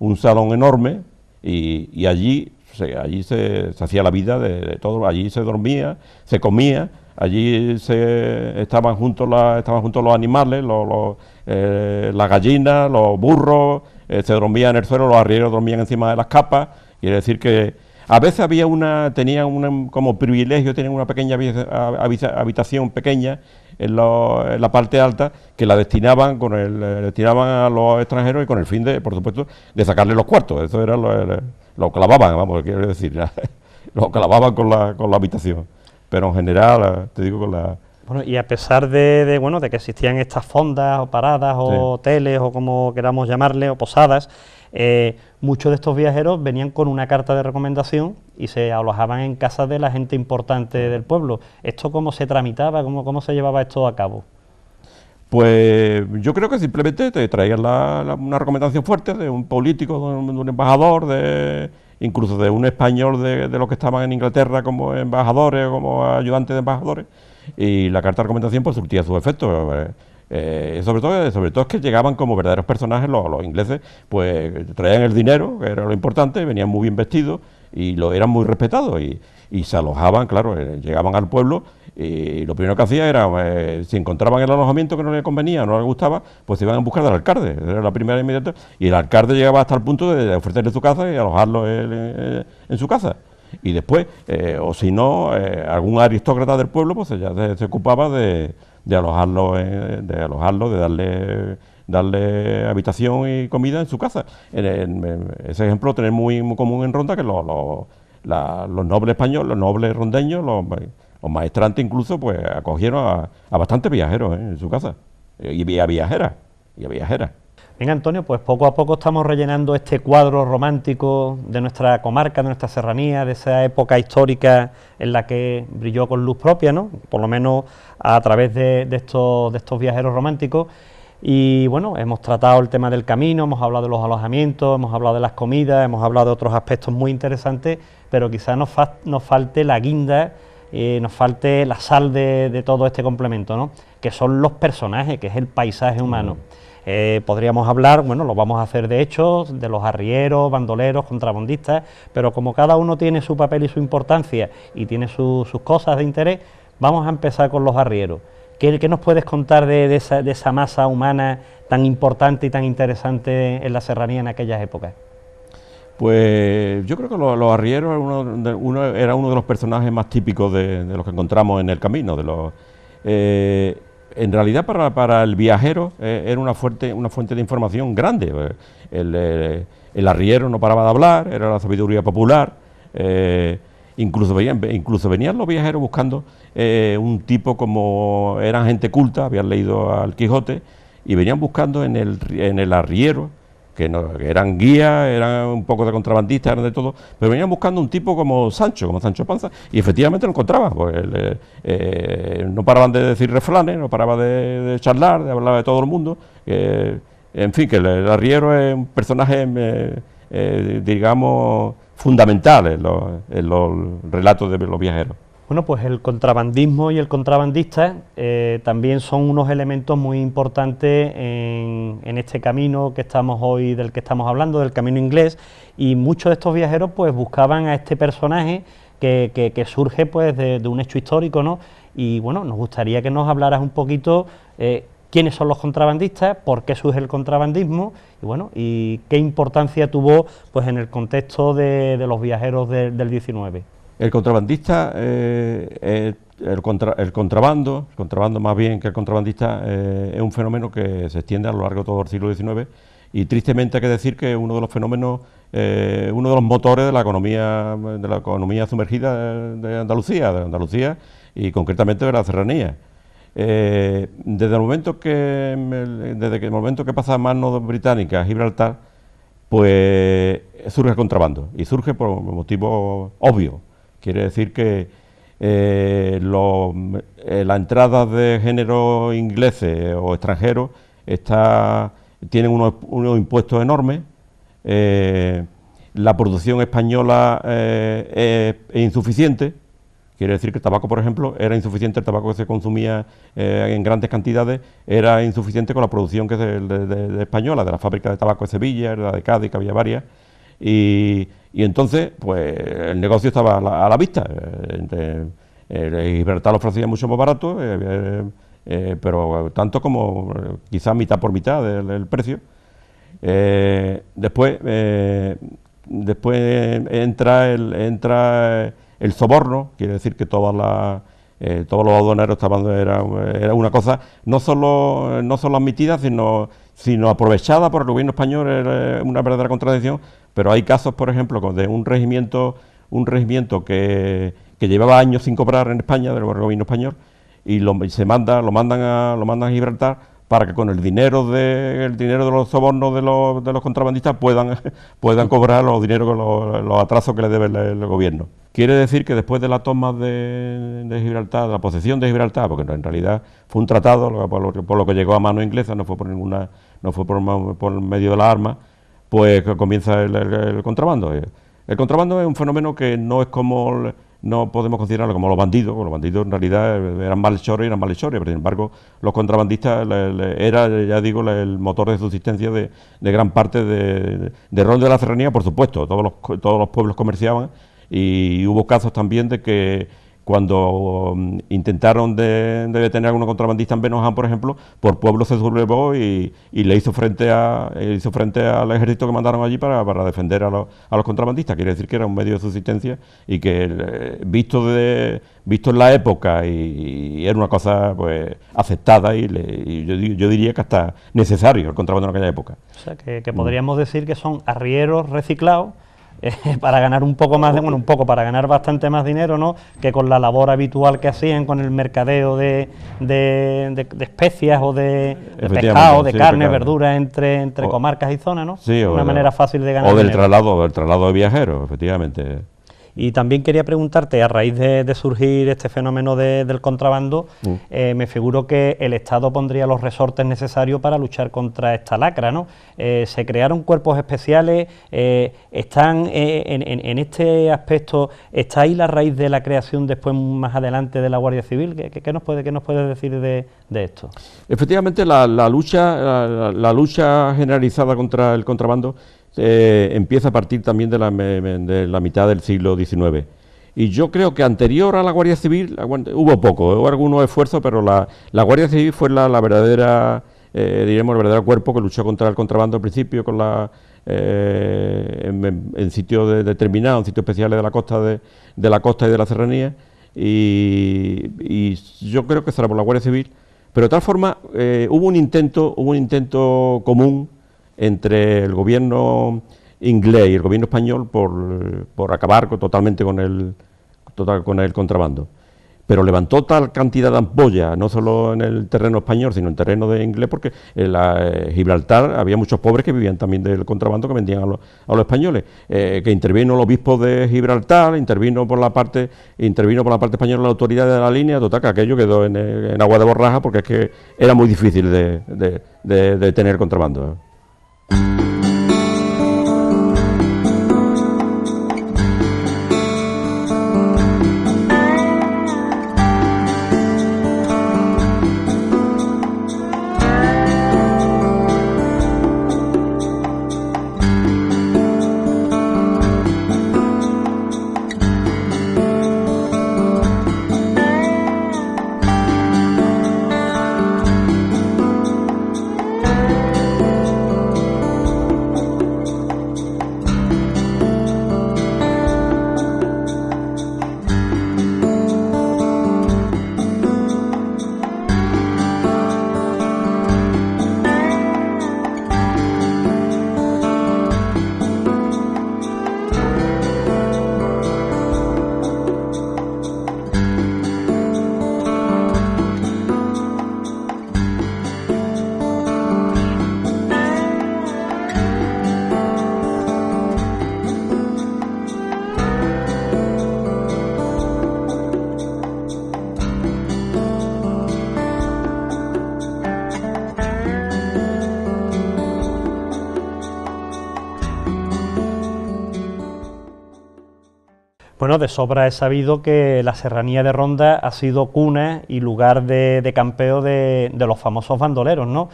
un salón enorme y allí se hacía la vida de todo, allí se dormía, se comía, allí estaban juntos los animales, las gallinas, los burros, se dormía en el suelo, los arrieros dormían encima de las capas. Quiere decir que a veces tenían como privilegio, tenían una pequeña habitación pequeña en la parte alta que la destinaban a los extranjeros y con el fin de, por supuesto, de sacarle los cuartos. Eso era lo clavaban, vamos, quiero decir, lo clavaban con la habitación. Pero en general, te digo, Bueno, y a pesar de que existían estas fondas o paradas o sí, hoteles o como queramos llamarle, o posadas, muchos de estos viajeros venían con una carta de recomendación y se alojaban en casas de la gente importante del pueblo. ¿Esto cómo se tramitaba, cómo se llevaba esto a cabo? Pues yo creo que simplemente te traían una recomendación fuerte de un político, de un embajador, incluso de un español de los que estaban en Inglaterra como embajadores o como ayudantes de embajadores, y la carta de recomendación pues surtía sus efectos. Sobre todo es que llegaban como verdaderos personajes. Los ingleses pues traían el dinero, que era lo importante, venían muy bien vestidos y eran muy respetados y se alojaban, claro, llegaban al pueblo. Y lo primero que hacía era, si encontraban el alojamiento que no le convenía, no les gustaba, pues se iban a buscar del alcalde, era la primera inmediata, y el alcalde llegaba hasta el punto de ofrecerle su casa y alojarlo en su casa. Y después, o si no, algún aristócrata del pueblo, pues ya se ocupaba de alojarlo, de darle habitación y comida en su casa. Ese ejemplo lo tenemos muy común en Ronda, que los nobles españoles, los nobles rondeños, los maestrantes incluso, pues acogieron a bastantes viajeros en su casa, y a viajeras. Venga, Antonio, pues poco a poco estamos rellenando este cuadro romántico de nuestra comarca, de nuestra serranía, de esa época histórica en la que brilló con luz propia, ¿no? Por lo menos a través de estos viajeros románticos. Y bueno, hemos tratado el tema del camino, hemos hablado de los alojamientos, hemos hablado de las comidas, hemos hablado de otros aspectos muy interesantes, pero quizás nos falte la guinda, nos falte la sal de todo este complemento, ¿no? Que son los personajes, que es el paisaje humano. Podríamos hablar, bueno, lo vamos a hacer de hecho, de los arrieros, bandoleros, contrabandistas, pero como cada uno tiene su papel y su importancia y tiene sus cosas de interés, vamos a empezar con los arrieros. ¿Qué nos puedes contar de esa masa humana tan importante y tan interesante en la serranía en aquellas épocas? Pues yo creo que los arrieros era uno de los personajes más típicos de los que encontramos en el camino. En realidad para el viajero era una fuente de información grande. El arriero no paraba de hablar, era la sabiduría popular. Incluso venían los viajeros buscando un tipo, como eran gente culta, habían leído al Quijote, y venían buscando en el arriero, que eran guías, eran un poco de contrabandistas, eran de todo, pero venían buscando un tipo como Sancho Panza, y efectivamente lo encontraban, pues no paraban de decir refranes, no paraban de charlar, de hablar de todo el mundo, en fin, que el arriero es un personaje, digamos, fundamental en los relatos de los viajeros. Bueno, pues el contrabandismo y el contrabandista también son unos elementos muy importantes en este camino que estamos hoy, del que estamos hablando, del camino inglés, y muchos de estos viajeros pues buscaban a este personaje que surge pues de un hecho histórico, ¿no? Y bueno, nos gustaría que nos hablaras un poquito quiénes son los contrabandistas, por qué surge el contrabandismo y bueno, y qué importancia tuvo pues en el contexto de los viajeros del 19. El contrabandista, el contrabando más bien que el contrabandista, es un fenómeno que se extiende a lo largo de todo el siglo XIX, y tristemente hay que decir que uno de los fenómenos, uno de los motores de la economía sumergida de Andalucía y concretamente de la serranía. Desde el momento que pasa a manos británicas Gibraltar, pues surge el contrabando, y surge por motivos obvios. Quiere decir que la entrada de género ingleses o extranjeros tienen unos impuestos enormes, la producción española es insuficiente, Quiere decir que el tabaco, por ejemplo, era insuficiente, el tabaco que se consumía en grandes cantidades era insuficiente con la producción que de española, de la fábrica de tabaco de Sevilla, la de Cádiz, que había varias, y entonces, pues, el negocio estaba a la vista. Gibraltar lo ofrecía mucho más barato, pero tanto como quizás mitad por mitad del precio. Después entra el soborno, quiere decir que todos los aduaneros era una cosa no solo admitida, sino aprovechada por el gobierno español, era una verdadera contradicción. Pero hay casos, por ejemplo, de un regimiento que llevaba años sin cobrar en España, del gobierno español, y lo mandan a Gibraltar para que con el dinero de los sobornos de los contrabandistas puedan cobrar los dineros, los atrasos que les debe el gobierno. Quiere decir que después de la toma de Gibraltar, de la posesión de Gibraltar, porque en realidad fue un tratado por lo que llegó a mano inglesa, no fue por medio de las armas, pues comienza el contrabando. El contrabando es un fenómeno que no es como, no podemos considerarlo como los bandidos. Los bandidos en realidad eran malhechores, pero sin embargo los contrabandistas era, ya digo, el motor de subsistencia de gran parte de Ron de la Serranía, por supuesto. Todos los pueblos comerciaban, y hubo casos también de que cuando intentaron de detener a algunos contrabandistas en Benoján, por ejemplo, por pueblo se sublevó y le hizo frente al ejército que mandaron allí para defender a los contrabandistas. Quiere decir que era un medio de subsistencia y que visto en la época y era una cosa pues aceptada y yo diría que hasta necesario el contrabando en aquella época. O sea, que podríamos decir que son arrieros reciclados para ganar un poco más, para ganar bastante más dinero, ¿no?, que con la labor habitual que hacían con el mercadeo de especias o de pescado, de carne, verduras entre comarcas y zonas, ¿no? Sí, una manera fácil de ganar dinero. Del traslado de viajeros, efectivamente. Y también quería preguntarte, a raíz de surgir este fenómeno del contrabando, me figuro que el Estado pondría los resortes necesarios para luchar contra esta lacra, ¿no? Se crearon cuerpos especiales, están en este aspecto, ¿está ahí la raíz de la creación después, más adelante, de la Guardia Civil? ¿Qué nos puedes decir de esto? Efectivamente, la lucha generalizada contra el contrabando empieza a partir también de la mitad del siglo XIX. Y yo creo que anterior a la Guardia Civil hubo algunos esfuerzos, pero la Guardia Civil fue la verdadera, el verdadero cuerpo que luchó contra el contrabando al principio, en sitios determinados, en sitios especiales de la costa y de la serranía. Y yo creo que será por la Guardia Civil. Pero de tal forma, hubo un intento común entre el gobierno inglés y el gobierno español por acabar totalmente con el contrabando. Pero levantó tal cantidad de ampollas, no solo en el terreno español, sino en el terreno de inglés, porque en Gibraltar había muchos pobres que vivían también del contrabando que vendían a los españoles, que intervino el obispo de Gibraltar, intervino por la parte española la autoridad de la línea, total que aquello quedó en agua de borraja, porque es que era muy difícil de tener contrabando. Bueno, de sobra he sabido que la serranía de Ronda ha sido cuna y lugar de campeo de los famosos bandoleros, ¿no?